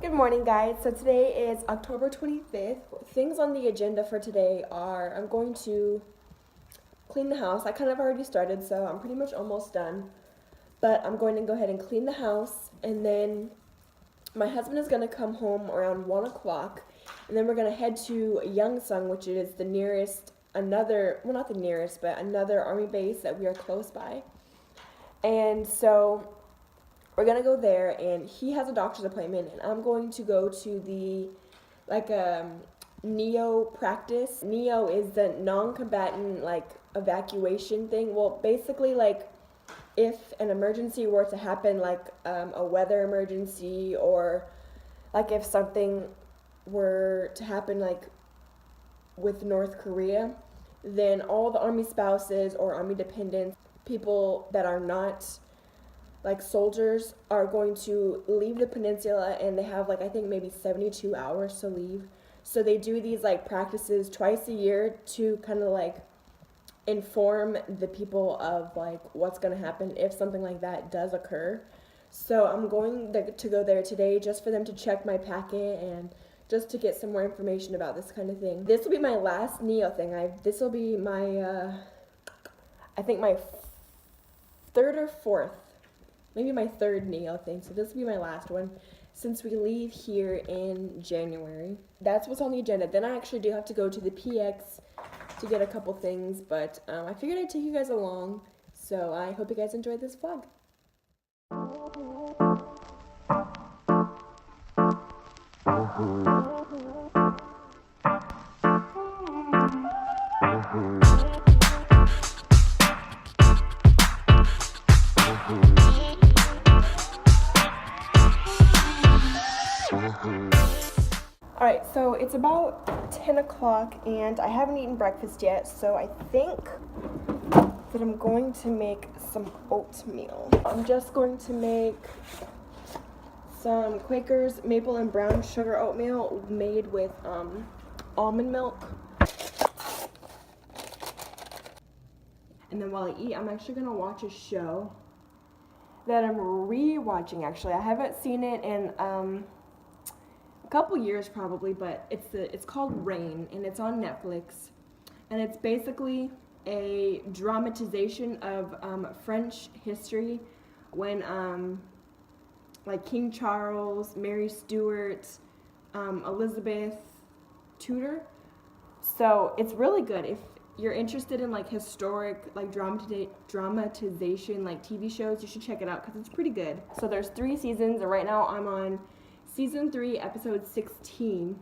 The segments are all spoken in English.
Good morning, guys. So today is October 25th. Things on the agenda for today are I'm going to clean the house. I kind of already started, so I'm pretty much almost done. But I'm going to go ahead and clean the house, and then my husband is going to come home around 1 o'clock, and then we're going to head to Yongsan, which is the nearest, not the nearest, but another army base that we are close by. And so we're gonna go there, and he has a doctor's appointment, and I'm going to go to the neo practice. Neo is the non-combatant evacuation thing. Well, basically if an emergency were to happen, a weather emergency, or if something were to happen with North Korea, then all the army spouses or army dependents, people that are not soldiers, are going to leave the peninsula, and they have I think maybe 72 hours to leave. So they do these practices twice a year to kind of inform the people of what's going to happen if something like that does occur. So I'm going to go there today just for them to check my packet and just to get some more information about this kind of thing. This will be my last NEO thing. This will be my I think my third or fourth, maybe my third NEO thing. So this will be my last one since we leave here in January. That's what's on the agenda. Then I actually do have to go to the PX to get a couple things, but I figured I'd take you guys along. So I hope you guys enjoyed this vlog. Alright, so it's about 10 o'clock and I haven't eaten breakfast yet, so I think that I'm going to make some oatmeal. I'm just going to make some Quaker's maple and brown sugar oatmeal made with almond milk. And then while I eat, I'm actually going to watch a show that I'm re-watching. Actually, I haven't seen it in a couple years probably, but it's called Rain, and it's on Netflix, and it's basically a dramatization of French history when King Charles, Mary Stuart, Elizabeth Tudor. So it's really good if you're interested in historic dramatization TV shows. You should check it out because it's pretty good. So there's 3 seasons, and right now I'm on Season 3, Episode 16,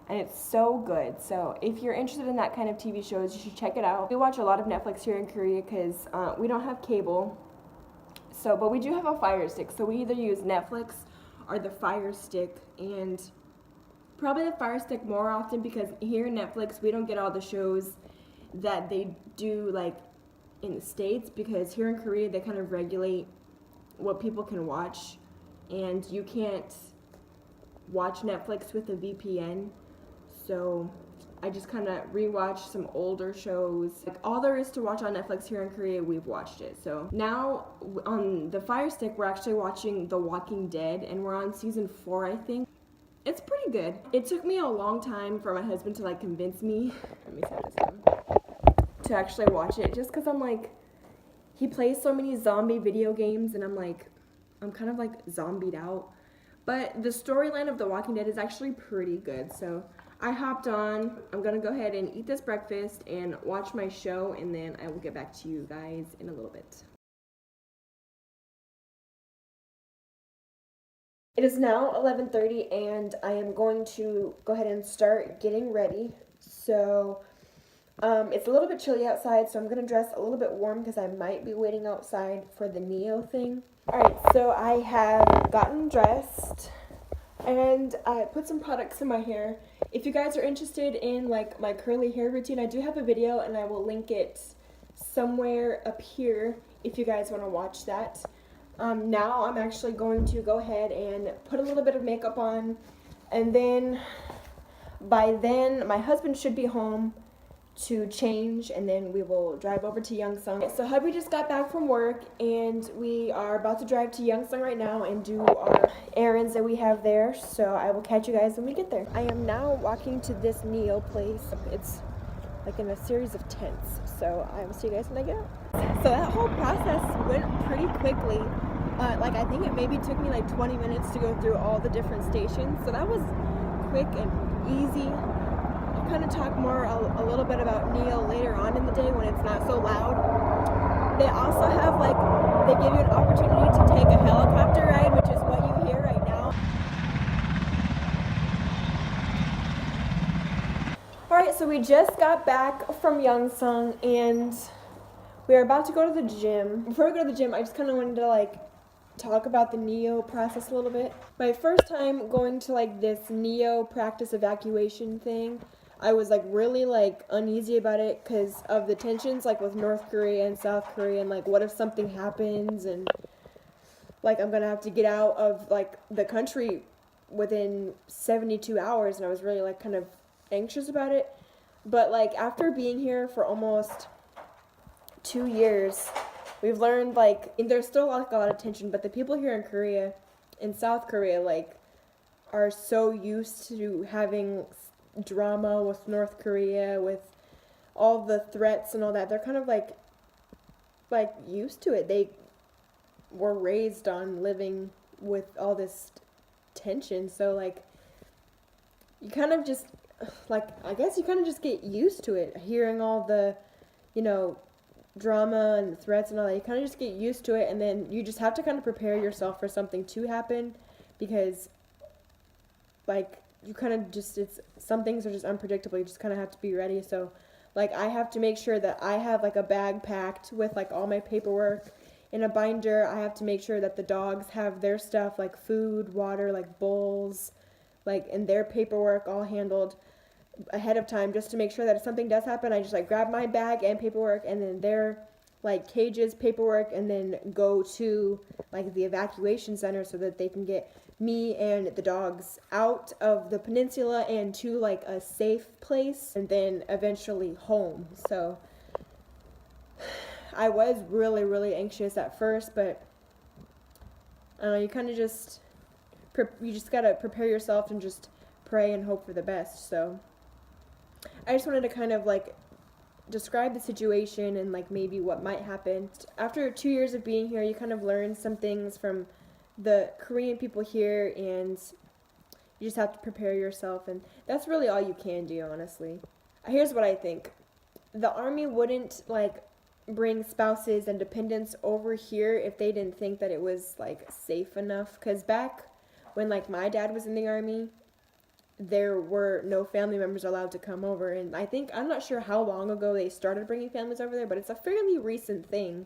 and it's so good. So if you're interested in that kind of TV shows, you should check it out. We watch a lot of Netflix here in Korea because we don't have cable, but we do have a Fire Stick, so we either use Netflix or the Fire Stick, and probably the Fire Stick more often because here in Netflix we don't get all the shows that they do in the States, because here in Korea they kind of regulate what people can watch, and you can't watch Netflix with a VPN. So I just kind of rewatch some older shows. All there is to watch on Netflix here in Korea, we've watched it. So now on the Fire Stick, we're actually watching The Walking Dead, and we're on season 4, I think. It's pretty good. It took me a long time for my husband to convince me, let me set this down, to actually watch it, just because he plays so many zombie video games, and I'm kind of zombied out. But the storyline of The Walking Dead is actually pretty good. So I hopped on. I'm going to go ahead and eat this breakfast and watch my show, and then I will get back to you guys in a little bit. It is now 11:30, and I am going to go ahead and start getting ready. So it's a little bit chilly outside, so I'm going to dress a little bit warm because I might be waiting outside for the NEO thing. Alright, so I have gotten dressed, and I put some products in my hair. If you guys are interested in my curly hair routine, I do have a video, and I will link it somewhere up here if you guys want to watch that. Now I'm actually going to go ahead and put a little bit of makeup on, and then by then my husband should be home, to change, and then we will drive over to Yongsan. So hubby just got back from work, and we are about to drive to Yongsan right now and do our errands that we have there. So I will catch you guys when we get there. I am now walking to this Neo place. It's like in a series of tents. So I will see you guys when I get out. So that whole process went pretty quickly. Like I think it maybe took me like 20 minutes to go through all the different stations. So that was quick and easy. I'll kind of talk more a little bit about Neo later on in the day when it's not so loud. They also have they give you an opportunity to take a helicopter ride, which is what you hear right now. Alright, so we just got back from Yongsan and we are about to go to the gym. Before we go to the gym, I just kind of wanted to talk about the Neo process a little bit. My first time going to this Neo practice evacuation thing, I was really uneasy about it because of the tensions with North Korea and South Korea, and what if something happens and I'm gonna have to get out of the country within 72 hours, and I was really kind of anxious about it. But after being here for almost 2 years, we've learned there's still a lot of tension, but the people here in Korea, in South Korea, are so used to having drama with North Korea, with all the threats and all that. They're kind of used to it. They were raised on living with all this tension, so you kind of just I guess you kind of just get used to it, hearing all the drama and threats and all that. You kind of just get used to it, and then you just have to kind of prepare yourself for something to happen, because you kind of just, some things are just unpredictable. You just kind of have to be ready. So I have to make sure that I have a bag packed with all my paperwork in a binder. I have to make sure that the dogs have their stuff, food, water, bowls, and their paperwork all handled ahead of time, just to make sure that if something does happen, I just grab my bag and paperwork, and then their cages, paperwork, and then go to the evacuation center so that they can get me and the dogs out of the peninsula and to a safe place, and then eventually home. So I was really, really anxious at first, but you kind of just gotta prepare yourself and just pray and hope for the best. So I just wanted to kind of describe the situation and maybe what might happen. After 2 years of being here, you kind of learn some things from the Korean people here, and you just have to prepare yourself, and that's really all you can do, honestly. Here's what I think. The army wouldn't bring spouses and dependents over here if they didn't think that it was safe enough, because back when my dad was in the army, there were no family members allowed to come over, and I'm not sure how long ago they started bringing families over there, but it's a fairly recent thing,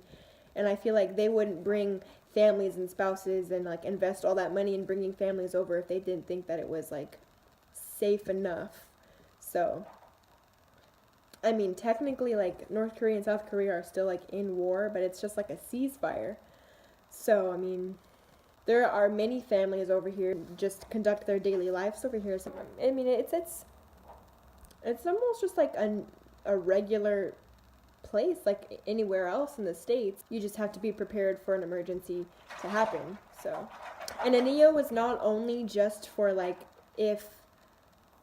and I feel they wouldn't bring families and spouses and invest all that money in bringing families over if they didn't think that it was safe enough. So I mean, technically North Korea and South Korea are still in war, but it's just a ceasefire. So I mean, there are many families over here just conduct their daily lives over here. So, I mean, it's almost just a regular place anywhere else in the States. You just have to be prepared for an emergency to happen. So, and a NEO is not only just for if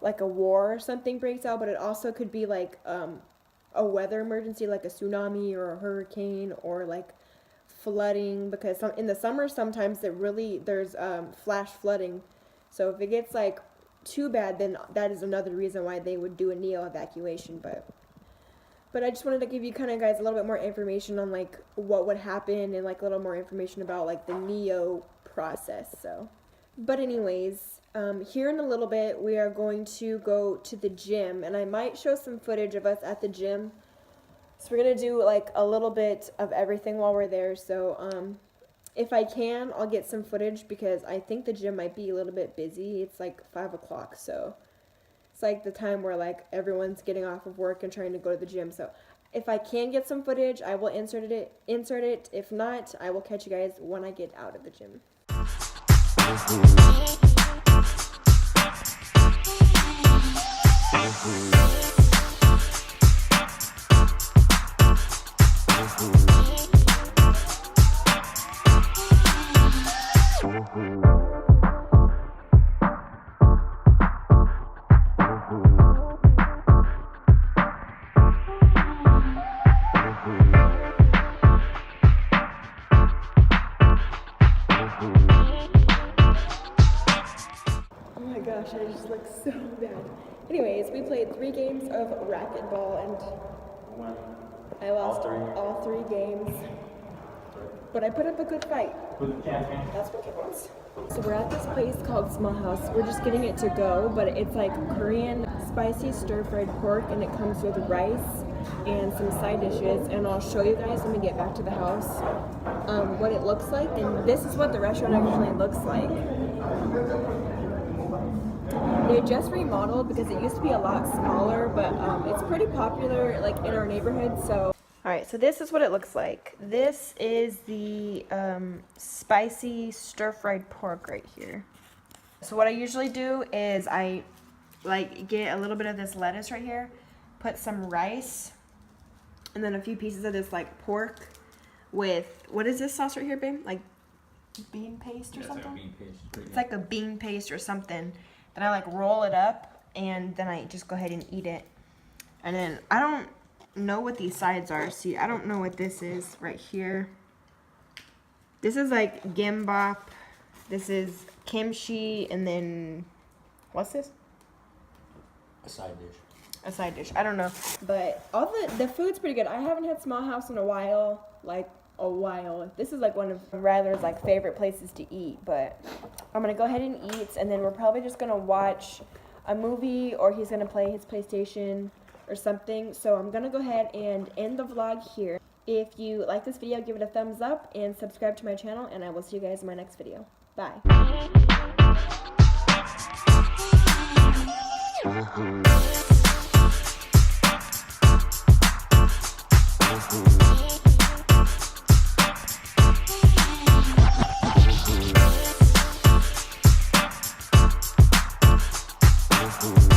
a war or something breaks out, but it also could be a weather emergency, a tsunami or a hurricane, or flooding, because in the summer sometimes there's flash flooding. So if it gets too bad, then that is another reason why they would do a NEO evacuation. But I just wanted to give you guys a little bit more information on what would happen, and a little more information about the NEO process. So, but anyways, here in a little bit we are going to go to the gym, and I might show some footage of us at the gym. So we're gonna do a little bit of everything while we're there. So if I can, I'll get some footage, because I think the gym might be a little bit busy. It's 5 o'clock, so it's the time where everyone's getting off of work and trying to go to the gym. So if I can get some footage, I will insert it. If not, I will catch you guys when I get out of the gym. gosh, I just look so bad. Anyways, we played 3 games of racquetball and I lost all 3 games. But I put up a good fight. That's what counts. So we're at this place called Small House. We're just getting it to go, but it's like Korean spicy stir-fried pork, and it comes with rice and some side dishes. And I'll show you guys when we get back to the house what it looks like. And this is what the restaurant actually looks like. They just remodeled because it used to be a lot smaller, but it's pretty popular like in our neighborhood. So. Alright, so this is what it looks like. This is the spicy stir-fried pork right here. So what I usually do is I like get a little bit of this lettuce right here, put some rice, and then a few pieces of this like pork with, what is this sauce right here, babe? Like bean paste or something? Like a bean paste. It's like a bean paste or something. Then I like roll it up and then I just go ahead and eat it. And then I don't know what these sides are. See, I don't know what this is right here. This is like gimbap. This is kimchi, and then what's this? A side dish. A side dish. I don't know, but all the food's pretty good. I haven't had Small House in a while, like a while. This is like one of Ryler's like favorite places to eat, but I'm gonna go ahead and eat, and then we're probably just gonna watch a movie, or he's gonna play his PlayStation or something. So I'm gonna go ahead and end the vlog here. If you like this video, give it a thumbs up and subscribe to my channel, and I will see you guys in my next video. Bye. Mm-hmm.